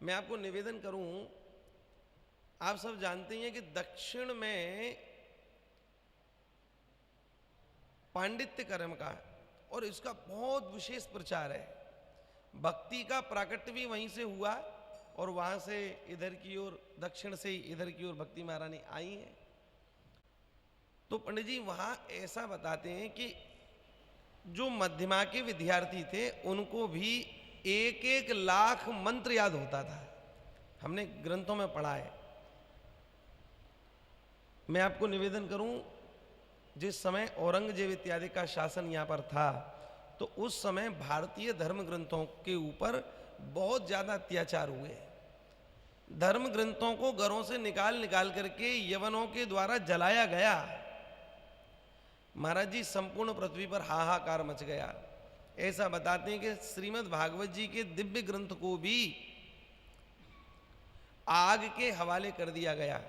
मैं आपको निवेदन करूं, आप सब जानते हैं कि दक्षिण में पांडित्य कर्म का और इसका बहुत विशेष प्रचार है। भक्ति का प्राकट्य भी वहीं से हुआ और वहां से इधर की ओर, दक्षिण से इधर की ओर भक्ति महारानी आई हैं। तो पंडित जी वहां ऐसा बताते हैं कि जो मध्यमा के विद्यार्थी थे उनको भी 1-1 लाख मंत्र याद होता था। हमने ग्रंथों में पढ़ा है। मैं आपको निवेदन करूं, जिस समय औरंगजेब इत्यादि का शासन यहां पर था तो उस समय भारतीय धर्म ग्रंथों के ऊपर बहुत ज्यादा अत्याचार हुए। धर्म ग्रंथों को घरों से निकाल निकाल करके यवनों के द्वारा जलाया गया। महाराज जी, संपूर्ण पृथ्वी पर हाहाकार मच गया। ऐसा बताते हैं कि श्रीमद् भागवत जी के दिव्य ग्रंथ को भी आग के हवाले कर दिया गया।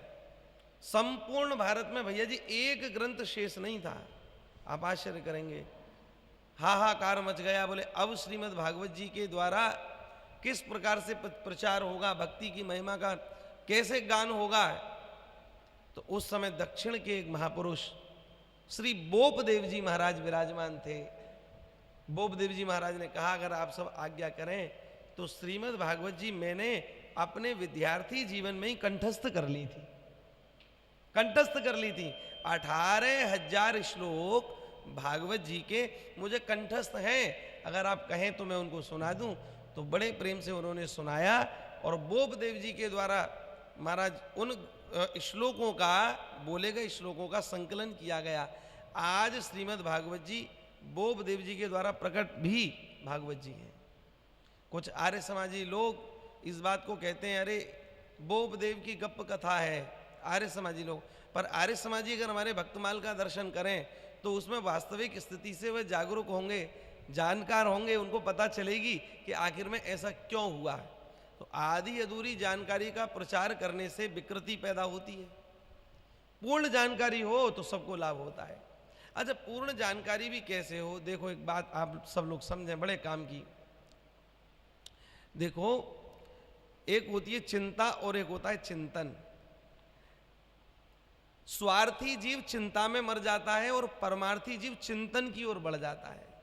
संपूर्ण भारत में भैया जी एक ग्रंथ शेष नहीं था। आप आश्चर्य करेंगे, हाहाकार मच गया। बोले अब श्रीमद् भागवत जी के द्वारा किस प्रकार से प्रचार होगा, भक्ति की महिमा का कैसे गान होगा। तो उस समय दक्षिण के एक महापुरुष श्री बोपदेव जी महाराज विराजमान थे। बोपदेव जी महाराज ने कहा, अगर आप सब आज्ञा करें तो श्रीमद् भागवत जी मैंने अपने विद्यार्थी जीवन में ही कंठस्थ कर ली थी। 18,000 श्लोक भागवत जी के मुझे कंठस्थ हैं। अगर आप कहें तो मैं उनको सुना दूं। तो बड़े प्रेम से उन्होंने सुनाया और बोपदेव जी के द्वारा महाराज उन श्लोकों का, बोले गए श्लोकों का संकलन किया गया। आज श्रीमद् भागवत जी बोपदेव जी के द्वारा प्रकट भी भागवत जी हैं। कुछ आर्य समाजी लोग इस बात को कहते हैं, अरे बोपदेव की गप्प कथा है, आर्य समाजी लोग। पर आर्य समाजी अगर हमारे भक्तमाल का दर्शन करें तो उसमें वास्तविक स्थिति से वे जागरूक होंगे, जानकार होंगे, उनको पता चलेगी कि आखिर में ऐसा क्यों हुआ। तो आधी अधूरी जानकारी का प्रचार करने से विकृति पैदा होती है। पूर्ण जानकारी हो तो सबको लाभ होता है। अच्छा, पूर्ण जानकारी भी कैसे हो? देखो एक बात आप सब लोग समझें, बड़े काम की। देखो, एक होती है चिंता और एक होता है चिंतन। स्वार्थी जीव चिंता में मर जाता है और परमार्थी जीव चिंतन की ओर बढ़ जाता है।